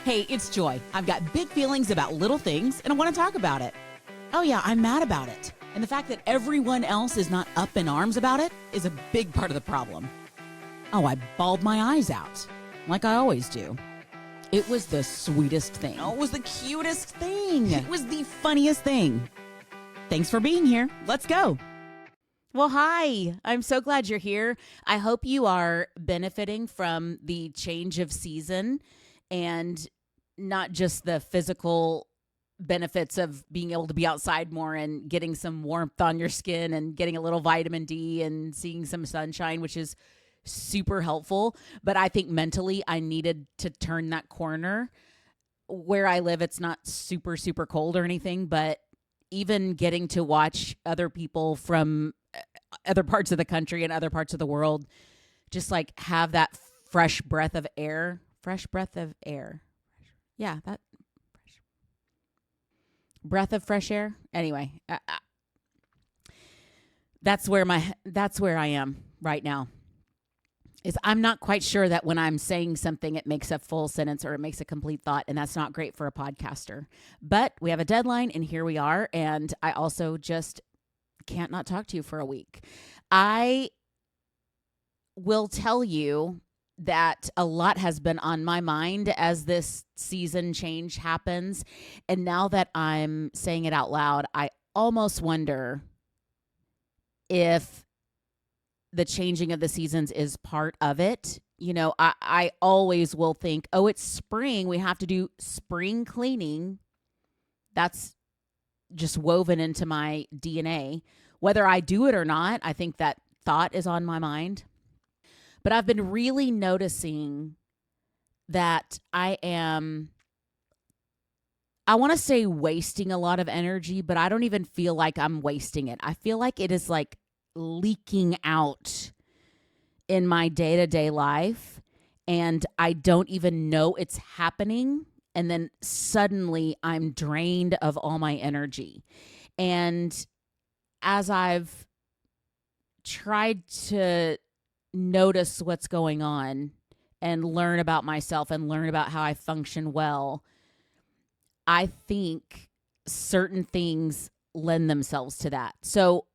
Hey, it's Joy. I've got big feelings about little things, and I want to talk about it. Oh yeah, I'm mad about it. And the fact that everyone else is not up in arms about it is a big part of the problem. Oh, I bawled my eyes out, like I always do. It was the sweetest thing. Oh, it was the cutest thing. It was the funniest thing. Thanks for being here. Let's go. Well, hi. I'm so glad you're here. I hope you are benefiting from the change of season and not just the physical benefits of being able to be outside more and getting some warmth on your skin and getting a little vitamin D and seeing some sunshine, which is super helpful. But I think mentally I needed to turn that corner. Where I live, it's not super, super cold or anything, but even getting to watch other people from other parts of the country and other parts of the world just like have that fresh breath of air. Yeah, that breath of fresh air. Anyway, that's where I am right now. Is I'm not quite sure that when I'm saying something, it makes a full sentence or it makes a complete thought, and that's not great for a podcaster. But we have a deadline, and here we are. And I also just can't not talk to you for a week. I will tell you that a lot has been on my mind as this season change happens. And now that I'm saying it out loud, I almost wonder if the changing of the seasons is part of it. You know, I always will think, oh, it's spring. We have to do spring cleaning. That's just woven into my DNA. Whether I do it or not, I think that thought is on my mind. But I've been really noticing that I want to say wasting a lot of energy, but I don't even feel like I'm wasting it. I feel like it is like leaking out in my day-to-day life, and I don't even know it's happening. And then suddenly I'm drained of all my energy. And as I've tried to notice what's going on and learn about myself and learn about how I function well, I think certain things lend themselves to that. So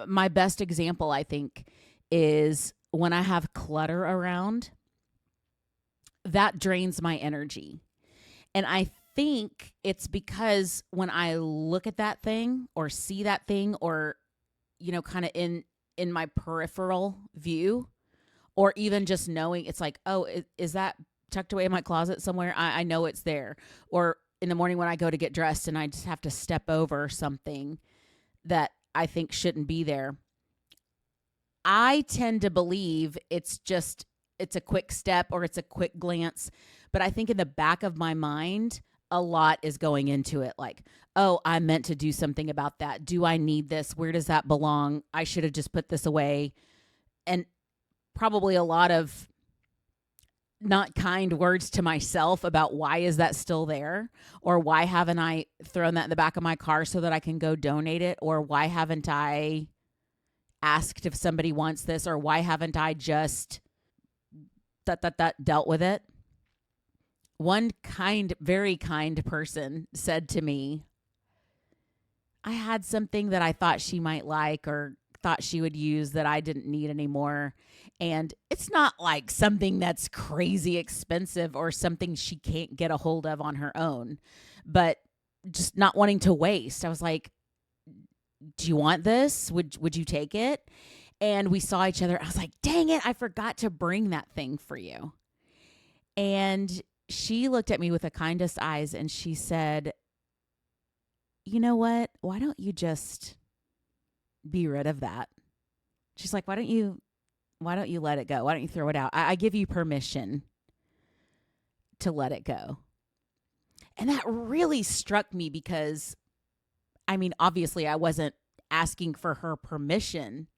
my best example, I think, is when I have clutter around, that drains my energy. And I think it's because when I look at that thing or see that thing or, you know, kind of in my peripheral view, or even just knowing it's like, oh, is that tucked away in my closet somewhere? I know it's there. Or in the morning when I go to get dressed and I just have to step over something that I think shouldn't be there. I tend to believe it's a quick step or it's a quick glance. But I think in the back of my mind, a lot is going into it. Like, oh, I meant to do something about that. Do I need this? Where does that belong? I should have just put this away. And probably a lot of not kind words to myself about why is that still there? Or why haven't I thrown that in the back of my car so that I can go donate it? Or why haven't I asked if somebody wants this? Or why haven't I just dealt with it? One very kind person said to me, I had something that I thought she might like or thought she would use that I didn't need anymore. And it's not like something that's crazy expensive or something she can't get a hold of on her own, but just not wanting to waste. I was like, do you want this? Would you take it? And we saw each other. I was like, dang it, I forgot to bring that thing for you. And she looked at me with the kindest eyes and she said, you know what? Why don't you just be rid of that? She's like, why don't you let it go? Why don't you throw it out? I give you permission to let it go. And that really struck me because, I mean, obviously I wasn't asking for her permission,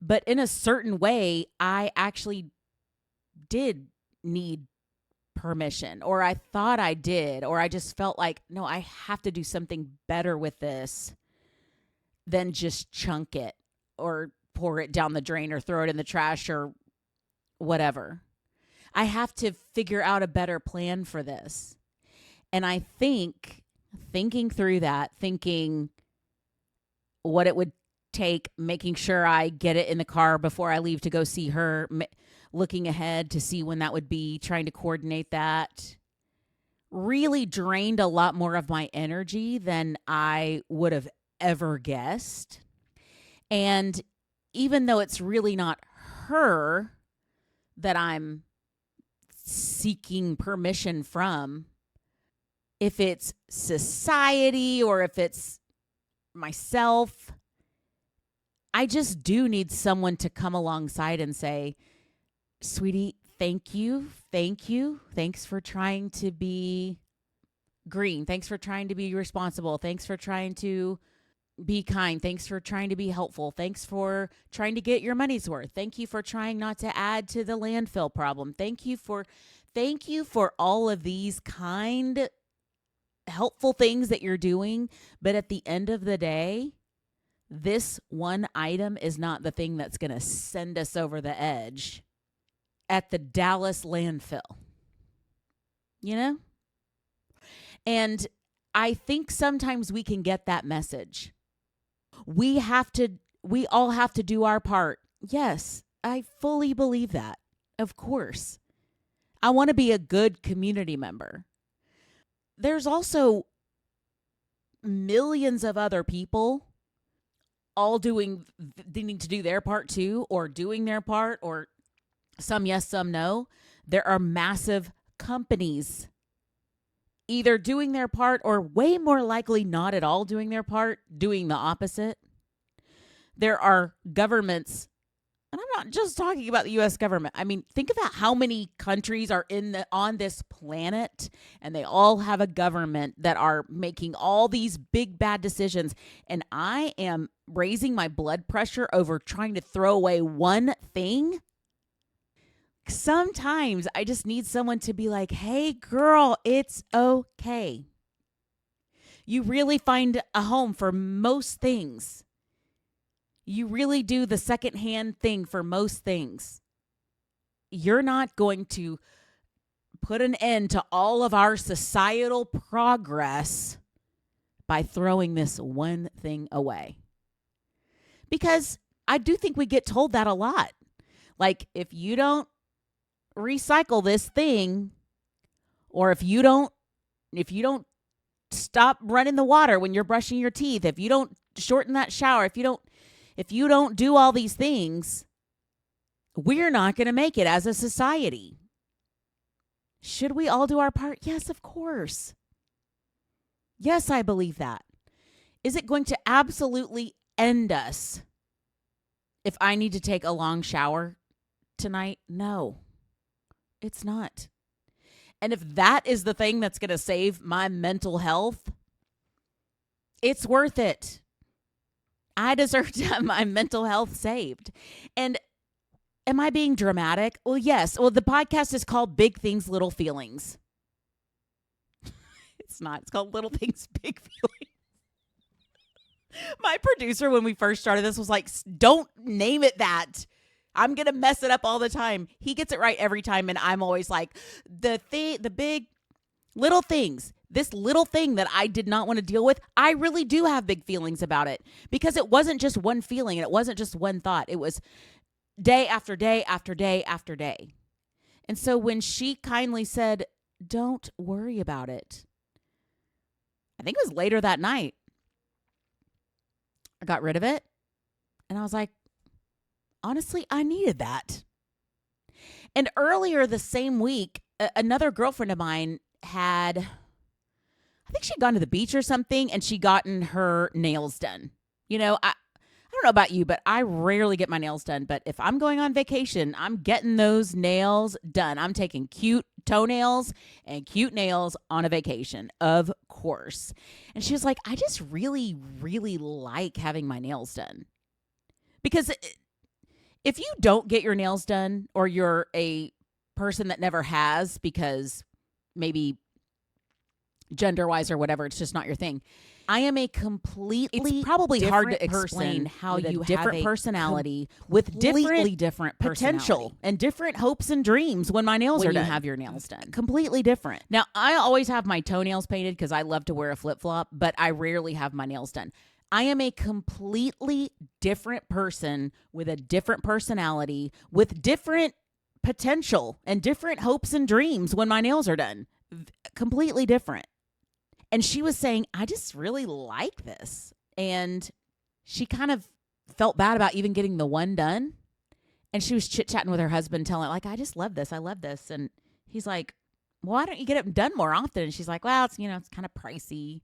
but in a certain way, I actually did need permission, or I thought I did, or I just felt like, no, I have to do something better with this than just chunk it or pour it down the drain or throw it in the trash or whatever. I have to figure out a better plan for this. And I think thinking through that, thinking what it would take, making sure I get it in the car before I leave to go see her, looking ahead to see when that would be, trying to coordinate that, really drained a lot more of my energy than I would have ever guessed. And even though it's really not her that I'm seeking permission from, if it's society or if it's myself, I just do need someone to come alongside and say, sweetie, thank you. Thank you. Thanks for trying to be green. Thanks for trying to be responsible. Thanks for trying to be kind. Thanks for trying to be helpful. Thanks for trying to get your money's worth. Thank you for trying not to add to the landfill problem. Thank you for all of these kind, helpful things that you're doing. But at the end of the day, this one item is not the thing that's going to send us over the edge at the Dallas landfill. You know? And I think sometimes we can get that message. We all have to do our part. Yes, I fully believe that. Of course. I want to be a good community member. There's also millions of other people all needing to do their part too, or doing their part, or some yes, some no. There are massive companies either doing their part or way more likely not at all doing their part, doing the opposite. There are governments, and I'm not just talking about the U.S. government. I mean, think about how many countries are on this planet, and they all have a government that are making all these big bad decisions. And I am raising my blood pressure over trying to throw away one thing. Sometimes I just need someone to be like, hey, girl, it's okay. You really find a home for most things. You really do the secondhand thing for most things. You're not going to put an end to all of our societal progress by throwing this one thing away. Because I do think we get told that a lot. Like, if you don't recycle this thing, or if you don't stop running the water when you're brushing your teeth, if you don't shorten that shower, if you don't do all these things, we're not going to make it as a society. Should we all do our part? Yes, of course. Yes, I believe that. Is it going to absolutely end us if I need to take a long shower tonight? No. It's not. And if that is the thing that's going to save my mental health, it's worth it. I deserve to have my mental health saved. And am I being dramatic? Well, yes. Well, the podcast is called Big Things, Little Feelings. It's not. It's called Little Things, Big Feelings. My producer, when we first started this, was like, don't name it that. I'm going to mess it up all the time. He gets it right every time. And I'm always like, the big little things, this little thing that I did not want to deal with, I really do have big feelings about it, because it wasn't just one feeling and it wasn't just one thought. It was day after day after day after day. And so when she kindly said, don't worry about it, I think it was later that night, I got rid of it. And I was like, honestly, I needed that. And earlier the same week, another girlfriend of mine had, I think she'd gone to the beach or something, and she'd gotten her nails done. You know, I don't know about you, but I rarely get my nails done. But if I'm going on vacation, I'm getting those nails done. I'm taking cute toenails and cute nails on a vacation, of course. And she was like, I just really, really like having my nails done. Because if you don't get your nails done, or you're a person that never has because maybe gender-wise or whatever, it's just not your thing, I am a completely It's probably hard to different explain person how with you a have different a personality with completely different potential potential and different hopes and dreams when my nails when are you done. have your nails done. Completely different. Now, I always have my toenails painted because I love to wear a flip-flop, but I rarely have my nails done. I am a completely different person with a different personality, with different potential and different hopes and dreams when my nails are done. Completely different. And she was saying, I just really like this. And she kind of felt bad about even getting the one done. And she was chit-chatting with her husband, telling like, I just love this. I love this. And he's like, well, why don't you get it done more often? And she's like, well, it's, it's kind of pricey.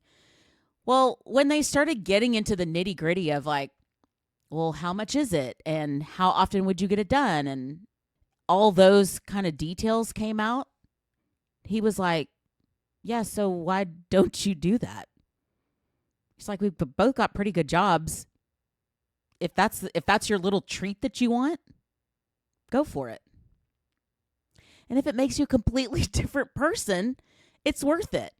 Well, when they started getting into the nitty-gritty of like, well, how much is it? And how often would you get it done? And all those kind of details came out. He was like, yeah, so why don't you do that? He's like, we've both got pretty good jobs. If that's your little treat that you want, go for it. And if it makes you a completely different person, it's worth it.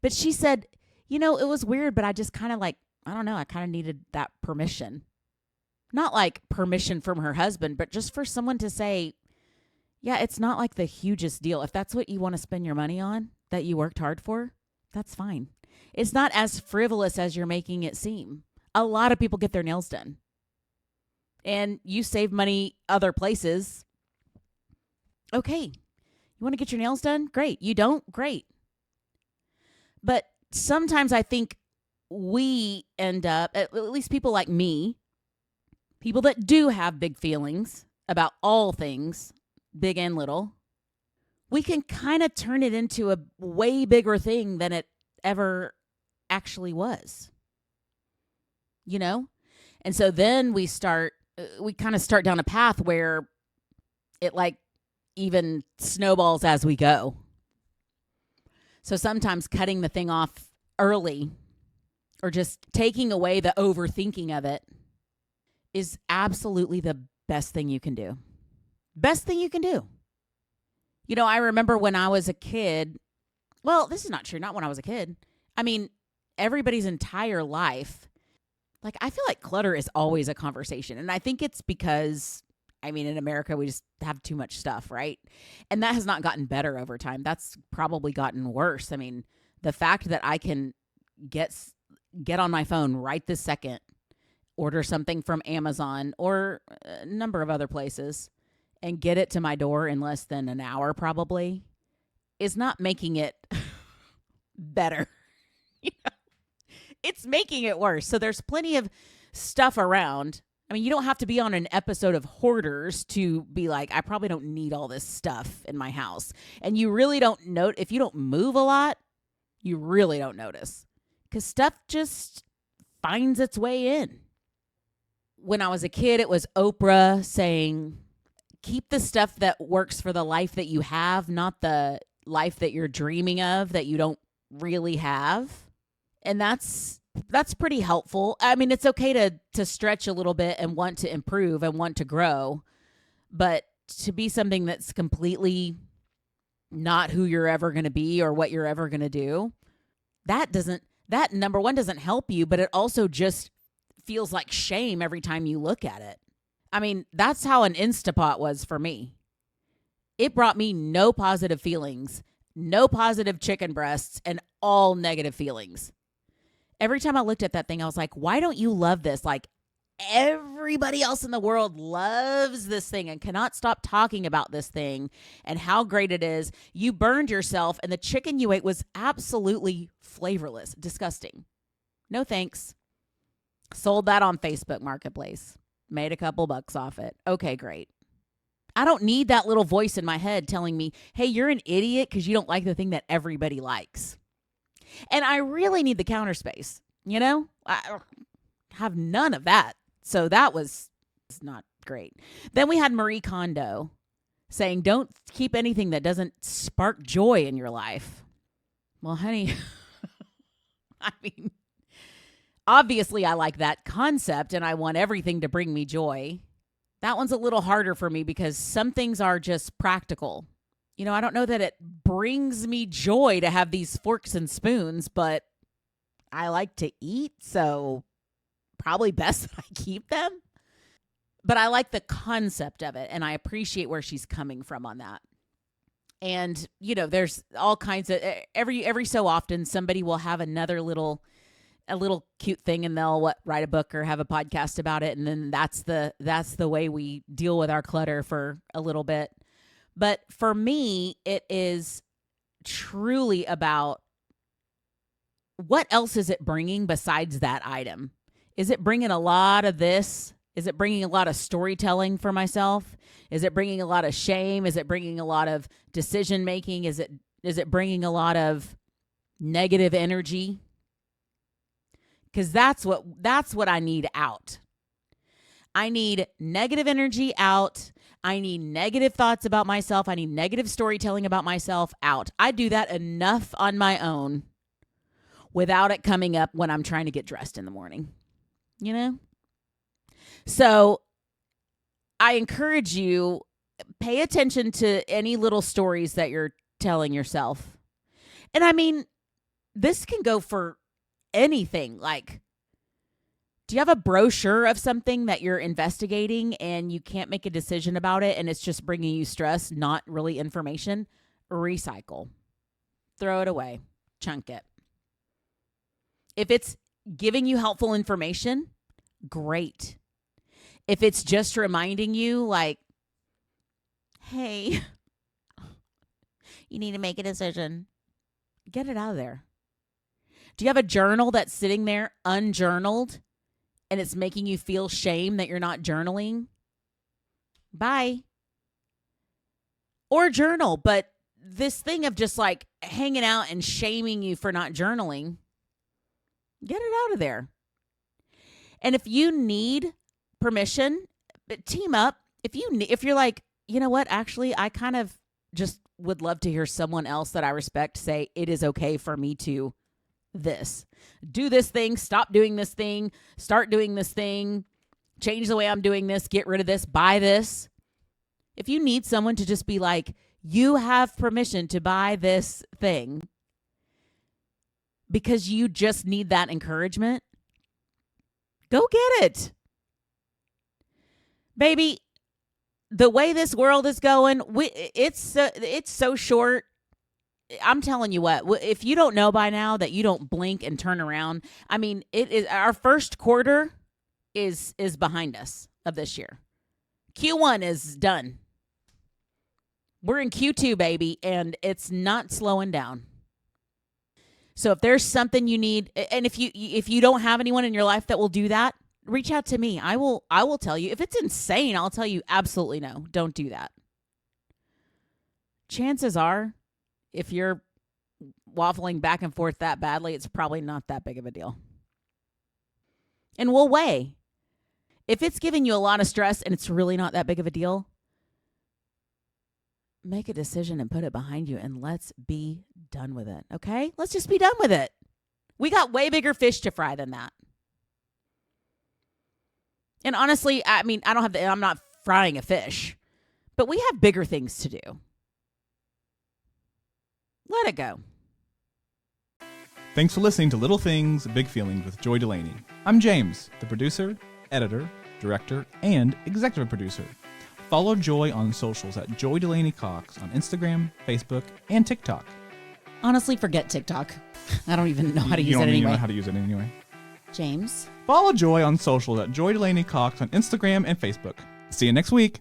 But she said, it was weird, but I just kind of like, I don't know, I kind of needed that permission. Not like permission from her husband, but just for someone to say, yeah, it's not like the hugest deal. If that's what you want to spend your money on, that you worked hard for, that's fine. It's not as frivolous as you're making it seem. A lot of people get their nails done. And you save money other places. Okay. You want to get your nails done? Great. You don't? Great. But sometimes I think we end up, at least people like me, people that do have big feelings about all things, big and little, we can kind of turn it into a way bigger thing than it ever actually was. And so then we kind of start down a path where it like even snowballs as we go. So sometimes cutting the thing off early or just taking away the overthinking of it is absolutely the best thing you can do. Best thing you can do. I remember when I was a kid, well, this is not true, not when I was a kid. I mean, everybody's entire life, like I feel like clutter is always a conversation. And I think it's because, in America, we just have too much stuff, right? And that has not gotten better over time. That's probably gotten worse. The fact that I can get on my phone right this second, order something from Amazon or a number of other places, and get it to my door in less than an hour probably is not making it better. It's making it worse. So there's plenty of stuff around. You don't have to be on an episode of Hoarders to be like, I probably don't need all this stuff in my house. And you really don't note, if you don't move a lot, you really don't notice. Because stuff just finds its way in. When I was a kid, it was Oprah saying, keep the stuff that works for the life that you have, not the life that you're dreaming of that you don't really have. And that's pretty helpful. It's okay to stretch a little bit and want to improve and want to grow, but to be something that's completely not who you're ever going to be or what you're ever going to do, that number one doesn't help you, but it also just feels like shame every time you look at it. That's how an Instapot was for me. It brought me no positive feelings, no positive chicken breasts, and all negative feelings. Every time I looked at that thing, I was like, why don't you love this? Like, everybody else in the world loves this thing and cannot stop talking about this thing and how great it is. You burned yourself, and the chicken you ate was absolutely flavorless, disgusting. No thanks. Sold that on Facebook Marketplace. Made a couple bucks off it. Okay, great. I don't need that little voice in my head telling me, hey, you're an idiot because you don't like the thing that everybody likes. And I really need the counter space, I have none of that. So that was not great. Then we had Marie Kondo saying, don't keep anything that doesn't spark joy in your life. Well, honey, obviously I like that concept and I want everything to bring me joy. That one's a little harder for me because some things are just practical. I don't know that it brings me joy to have these forks and spoons, but I like to eat, so probably best that I keep them. But I like the concept of it, and I appreciate where she's coming from on that. And, there's all kinds of every so often somebody will have a little cute thing, and they'll write a book or have a podcast about it, and then that's the way we deal with our clutter for a little bit. But for me, it is truly about what else is it bringing besides that item? Is it bringing a lot of this? Is it bringing a lot of storytelling for myself? Is it bringing a lot of shame? Is it bringing a lot of decision making? Is it bringing a lot of negative energy? Because that's what I need out. I need negative energy out. I need negative thoughts about myself. I need negative storytelling about myself out. I do that enough on my own without it coming up when I'm trying to get dressed in the morning. So I encourage you, pay attention to any little stories that you're telling yourself. And I mean, this can go for anything. Like, do you have a brochure of something that you're investigating and you can't make a decision about it and it's just bringing you stress, not really information? Recycle. Throw it away. Chunk it. If it's giving you helpful information, great. If it's just reminding you, like, hey, you need to make a decision, get it out of there. Do you have a journal that's sitting there unjournaled and it's making you feel shame that you're not journaling? Bye. Or journal, but this thing of just like hanging out and shaming you for not journaling, get it out of there. And if you need permission, team up. If you're like, you know what, actually, I kind of just would love to hear someone else that I respect say it is okay for me to do this thing, stop doing this thing, start doing this thing, change the way I'm doing this, get rid of this, buy this. If you need someone to just be like, you have permission to buy this thing because you just need that encouragement, go get it. Baby, the way this world is going, it's so short. I'm telling you what, if you don't know by now that you don't blink and turn around, I mean, it is our first quarter is behind us of this year. Q1 is done. We're in Q2, baby, and it's not slowing down. So if there's something you need, and if you don't have anyone in your life that will do that, reach out to me. I will tell you. If it's insane, I'll tell you absolutely no. Don't do that. Chances are, if you're waffling back and forth that badly, it's probably not that big of a deal. And we'll weigh. If it's giving you a lot of stress and it's really not that big of a deal, make a decision and put it behind you and let's be done with it. Okay? Let's just be done with it. We got way bigger fish to fry than that. And honestly, I mean, I'm not frying a fish, but we have bigger things to do. Let it go. Thanks for listening to Little Things, Big Feelings with Joy Delaney. I'm James, the producer, editor, director, and executive producer. Follow Joy on socials at Joy Delaney Cox on Instagram, Facebook, and TikTok. Honestly, forget TikTok. I don't even know how to use it anyway. You anyway. don't know how to use it anyway. James? Follow Joy on socials at Joy Delaney Cox on Instagram and Facebook. See you next week.